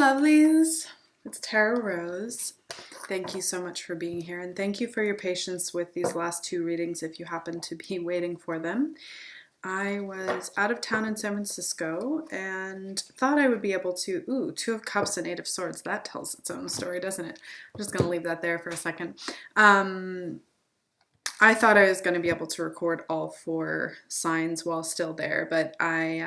lovelies, it's Tara Rose. Thank you so much for being here, and thank you for your patience with these last two readings if you happen to be waiting for them. I was out of town in San Francisco and thought I would be able to, Two of Cups and Eight of Swords, that tells its own story, doesn't it? I'm just going to leave that there for a second. I thought I was going to be able to record all four signs while still there, but I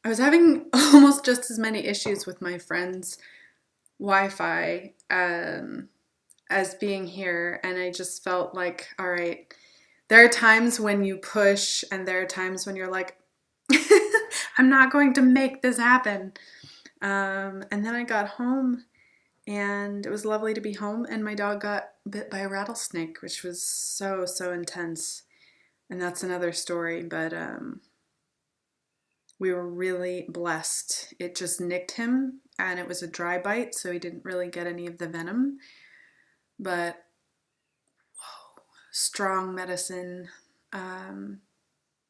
was having almost just as many issues with my friend's Wi-Fi as being here, and I just felt like, all right, there are times when you push, and there are times when you're like, I'm not going to make this happen. And then I got home, and it was lovely to be home, and my dog got bit by a rattlesnake, which was so, so intense. And that's another story, but we were really blessed. It just nicked him, and it was a dry bite, so he didn't really get any of the venom. But whoa, strong medicine. I'm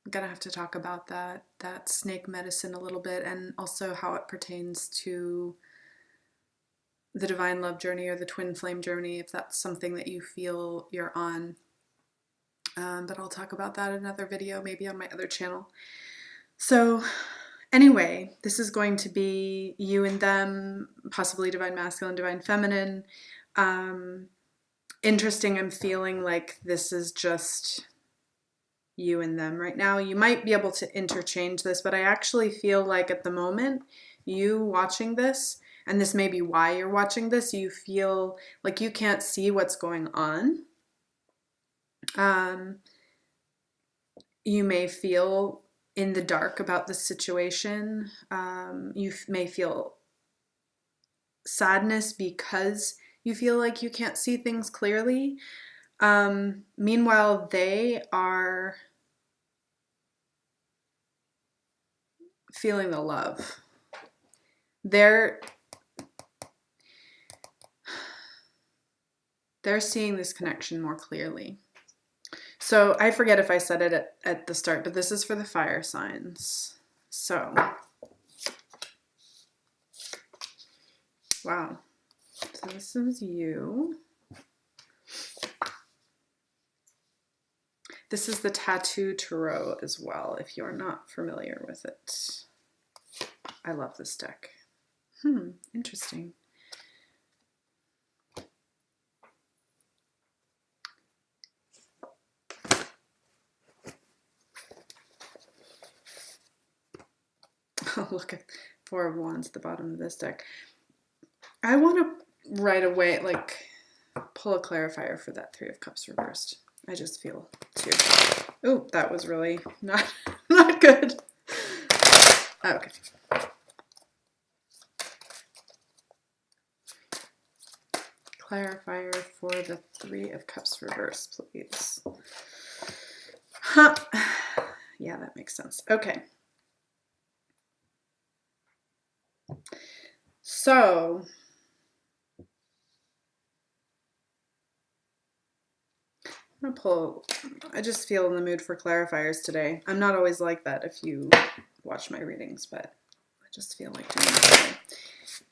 gonna have to talk about that snake medicine a little bit, and also how it pertains to the divine love journey or the twin flame journey, if that's something that you feel you're on. But I'll talk about that in another video, maybe on my other channel. So anyway, this is going to be you and them, possibly divine masculine, divine feminine. Interesting, I'm feeling like this is just you and them right now. You might be able to interchange this, but I actually feel like at the moment, you watching this, and this may be why you're watching this, you feel like you can't see what's going on. You may feel in the dark about the situation. You may feel sadness because you feel like you can't see things clearly. Meanwhile, they are feeling the love. They're seeing this connection more clearly. So I forget if I said it at the start, but this is for the fire signs. So, wow. So this is you. This is the Tattoo Tarot as well, if you're not familiar with it. I love this deck. Interesting. Oh, look at Four of Wands at the bottom of this deck. I want to right away, like, pull a clarifier for that Three of Cups reversed. I just feel too. Oh, that was really not good. Okay. Clarifier for the Three of Cups reversed, please. Huh. Yeah, that makes sense. Okay. So, I'm gonna pull, I just feel in the mood for clarifiers today. I'm not always like that if you watch my readings, but I just feel like doing it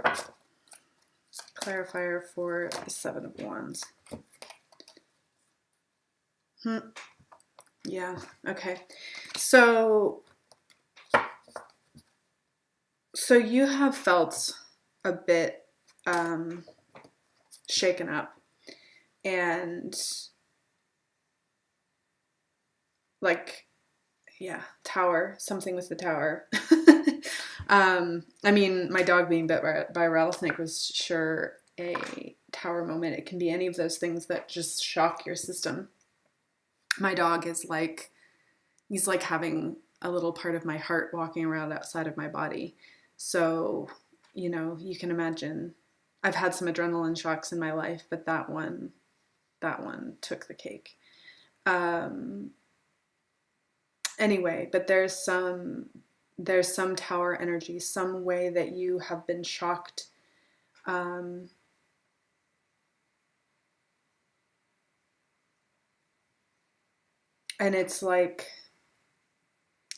today. Clarifier for the Seven of Wands. Yeah, okay. So you have felt a bit shaken up, and like, yeah, tower, something with the tower. I mean, my dog being bit by a rattlesnake was sure a tower moment. It can be any of those things that just shock your system. My dog is like, he's like having a little part of my heart walking around outside of my body. So, you know, you can imagine, I've had some adrenaline shocks in my life, but that one took the cake. Anyway, but there's some tower energy, some way that you have been shocked. And it's like,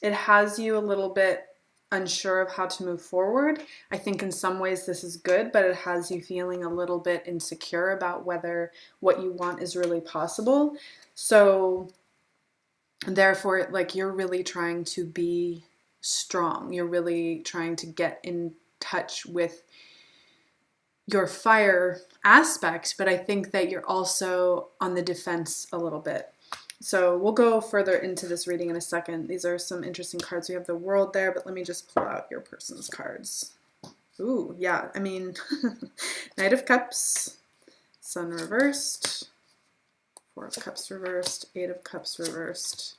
it has you a little bit unsure of how to move forward. I think in some ways this is good, but it has you feeling a little bit insecure about whether what you want is really possible. So therefore, like, you're really trying to be strong. You're really trying to get in touch with your fire aspect, but I think that you're also on the defense a little bit. So we'll go further into this reading in a second. These are some interesting cards. We have the World there, but let me just pull out your person's cards. Ooh, yeah, I mean, Knight of Cups, Sun reversed, Four of Cups reversed, Eight of Cups reversed,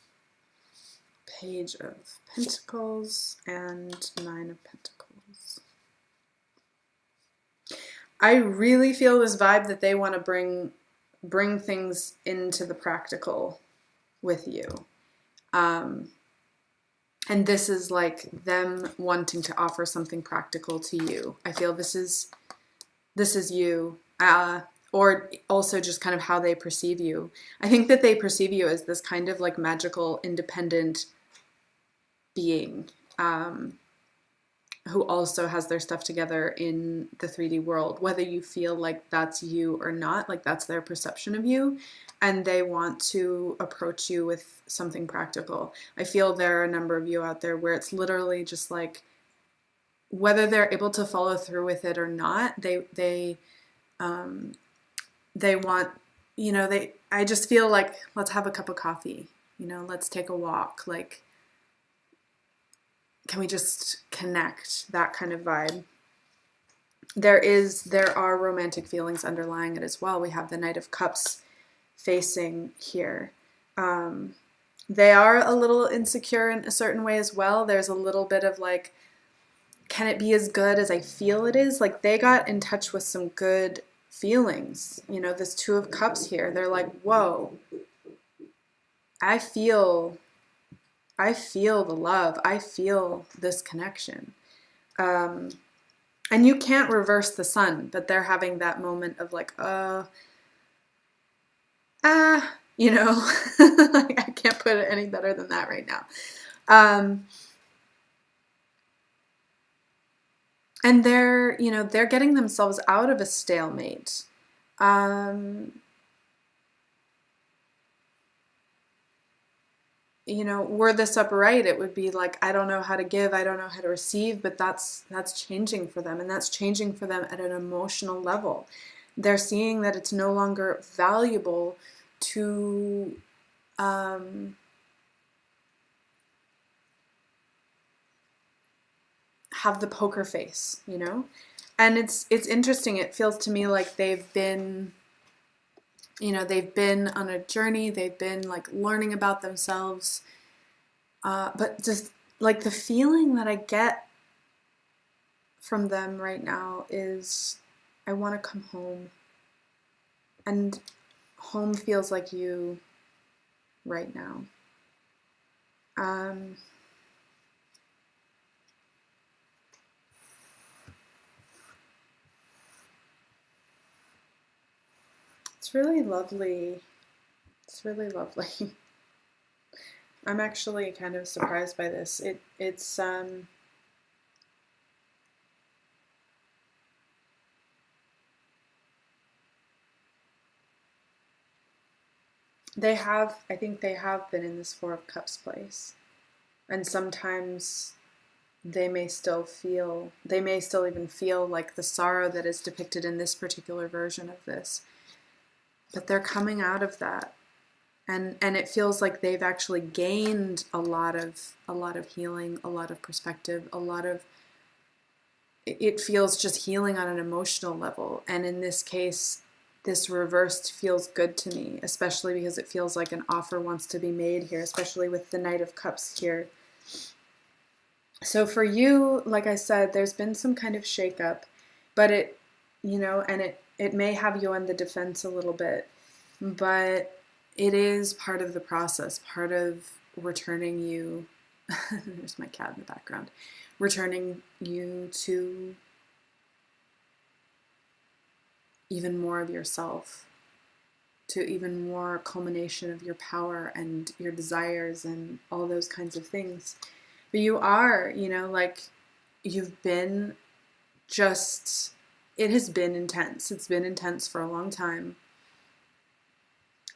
Page of Pentacles, and Nine of Pentacles. I really feel this vibe that they want to bring things into the practical with you. And this is like them wanting to offer something practical to you. I feel this is you, or also just kind of how they perceive you. I think that they perceive you as this kind of like magical, independent being, who also has their stuff together in the 3D world, whether you feel like that's you or not, like that's their perception of you, and they want to approach you with something practical. I feel there are a number of you out there where it's literally just like, whether they're able to follow through with it or not, they want, you know, I just feel like, let's have a cup of coffee, you know, let's take a walk, like, can we just connect? That kind of vibe. There are romantic feelings underlying it as well. We have the Knight of Cups facing here. They are a little insecure in a certain way as well. There's a little bit of like, can it be as good as I feel it is? Like, they got in touch with some good feelings. You know, this Two of Cups here, they're like, whoa, I feel the love. I feel this connection. And you can't reverse the Sun, but they're having that moment of like, you know, like, I can't put it any better than that right now. And they're, you know, they're getting themselves out of a stalemate. You know, were this upright, it would be like, I don't know how to give, I don't know how to receive, but that's changing for them, and that's changing for them at an emotional level. They're seeing that it's no longer valuable to have the poker face, you know? And it's interesting. It feels to me like they've been, you know, they've been on a journey, they've been like learning about themselves, but just like the feeling that I get from them right now is, I want to come home. And home feels like you right now. It's really lovely. It's really lovely. I'm actually kind of surprised by this. It's I think they have been in this Four of Cups place. And sometimes they may still even feel like the sorrow that is depicted in this particular version of this. But they're coming out of that. And it feels like they've actually gained a lot of healing, a lot of perspective, it feels just healing on an emotional level. And in this case, this reversed feels good to me, especially because it feels like an offer wants to be made here, especially with the Knight of Cups here. So for you, like I said, there's been some kind of shakeup, but it, you know, and it may have you on the defense a little bit, but it is part of the process, part of returning you, there's my cat in the background, returning you to even more of yourself, to even more culmination of your power and your desires and all those kinds of things. But you are, you know, like you've been just, it has been intense. It's been intense for a long time.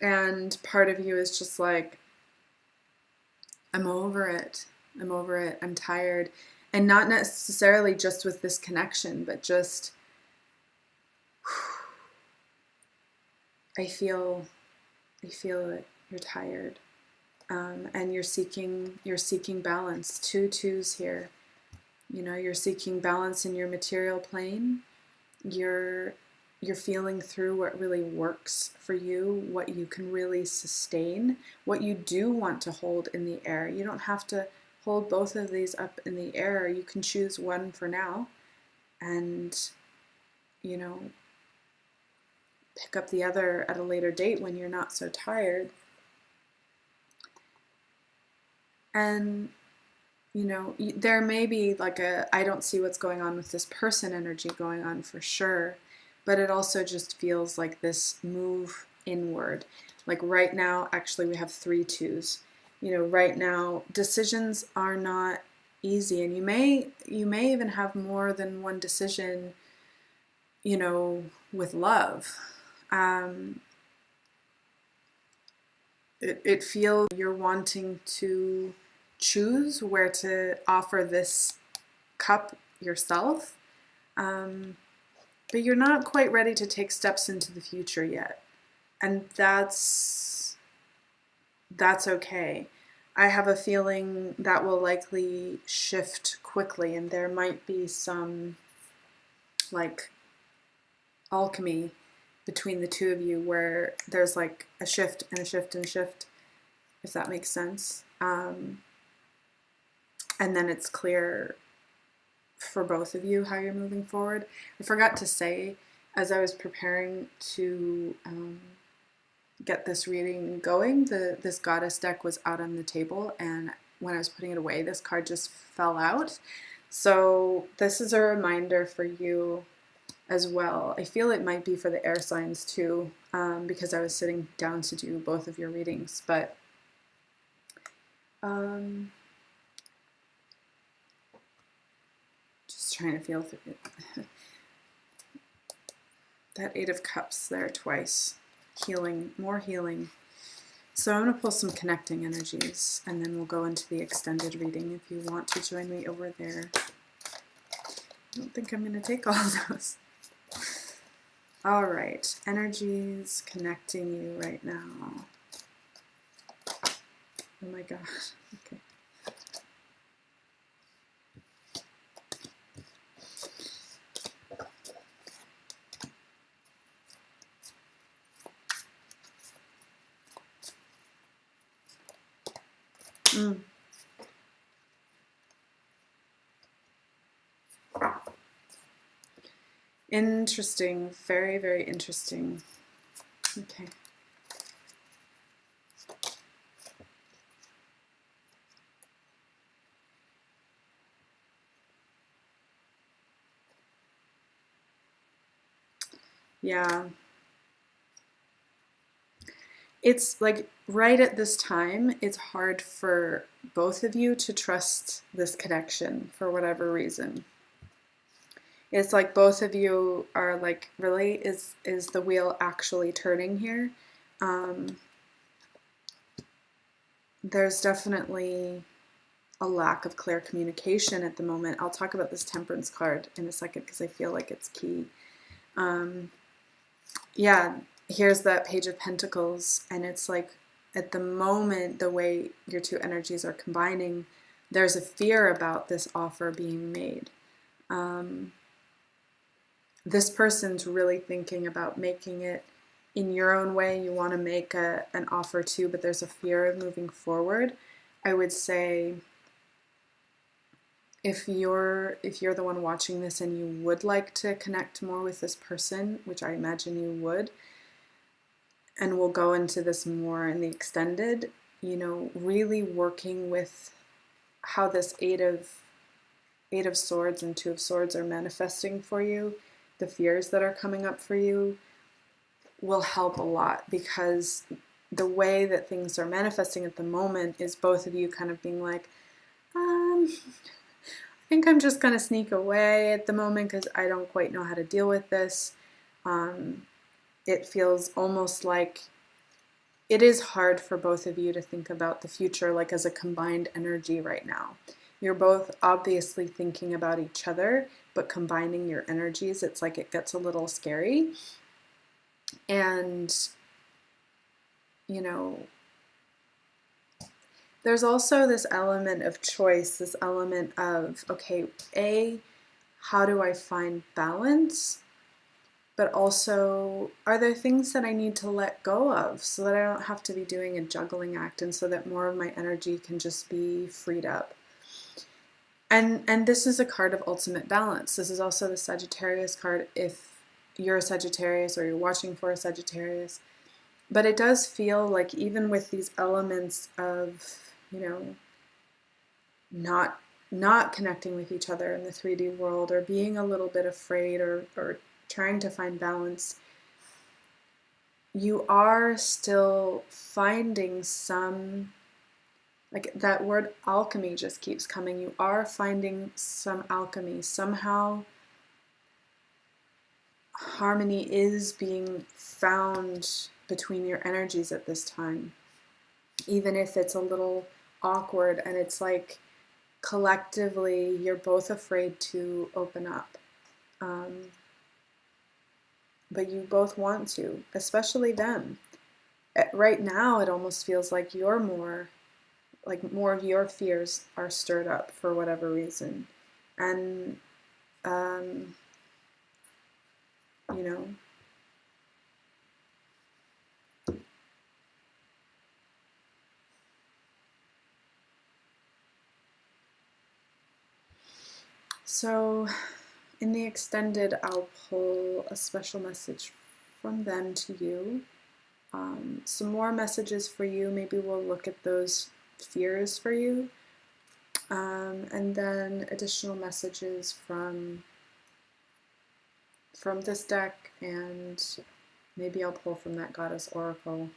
And part of you is just like, I'm over it. I'm over it. I'm tired. And not necessarily just with this connection, but just, I feel it. You're tired. And you're seeking balance. 2 2s here. You know, you're seeking balance in your material plane. You're feeling through what really works for you, what you can really sustain, what you do want to hold in the air. You don't have to hold both of these up in the air. You can choose one for now and, you know, pick up the other at a later date when you're not so tired. And, you know, there may be like a, I don't see what's going on with this person energy going on for sure, but it also just feels like this move inward. Like right now, actually we have 3 2s. You know, right now decisions are not easy, and you may even have more than one decision, you know, with love. It feels you're wanting to choose where to offer this cup yourself, but you're not quite ready to take steps into the future yet, and that's okay. I have a feeling that will likely shift quickly, and there might be some like alchemy between the 2 of you where there's like a shift and a shift and a shift, if that makes sense. And then it's clear for both of you how you're moving forward. I forgot to say, as I was preparing to get this reading going, this goddess deck was out on the table, and when I was putting it away, this card just fell out. So this is a reminder for you as well. I feel it might be for the air signs too, because I was sitting down to do both of your readings, but just trying to feel through it. That 8 of Cups there twice. Healing, more healing. So I'm going to pull some connecting energies, and then we'll go into the extended reading if you want to join me over there. I don't think I'm going to take all of those. All right, energies connecting you right now. Oh my gosh, okay. Interesting, very, very interesting. Okay. Yeah. It's like right at this time, it's hard for both of you to trust this connection for whatever reason. It's like both of you are like, really, is the wheel actually turning here? There's definitely a lack of clear communication at the moment. I'll talk about this Temperance card in a second because I feel like it's key. Yeah, here's that Page of Pentacles, and it's like at the moment, the way your 2 energies are combining, there's a fear about this offer being made. This person's really thinking about making it in your own way. You want to make an offer too, but there's a fear of moving forward. I would say if you're the one watching this and you would like to connect more with this person, which I imagine you would, and we'll go into this more in the extended, you know, really working with how this 8 of Swords and 2 of Swords are manifesting for you, the fears that are coming up for you will help a lot, because the way that things are manifesting at the moment is both of you kind of being like, I think I'm just going to sneak away at the moment because I don't quite know how to deal with this. It feels almost like it is hard for both of you to think about the future like as a combined energy right now. You're both obviously thinking about each other, but combining your energies, it's like it gets a little scary. And, you know, there's also this element of choice, this element of, okay, how do I find balance? But also, are there things that I need to let go of so that I don't have to be doing a juggling act, and so that more of my energy can just be freed up? And this is a card of ultimate balance. This is also the Sagittarius card if you're a Sagittarius or you're watching for a Sagittarius. But it does feel like even with these elements of, you know, not connecting with each other in the 3D world, or being a little bit afraid, or trying to find balance, you are still finding some, like that word alchemy just keeps coming. You are finding some alchemy. Somehow harmony is being found between your energies at this time, even if it's a little awkward and it's like collectively you're both afraid to open up. But you both want to, especially them. Right now, it almost feels like you're more of your fears are stirred up for whatever reason. And, you know, so in the extended, I'll pull a special message from them to you. Some more messages for you. Maybe we'll look at those fears for you. And then additional messages from this deck, and maybe I'll pull from that Goddess Oracle.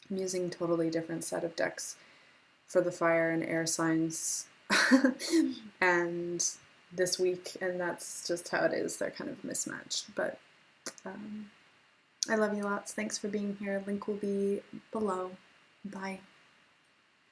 I'm using a totally different set of decks for the fire and air signs and this week, and that's just how it is. They're kind of mismatched, but I love you lots. Thanks for being here. Link will be below. Bye.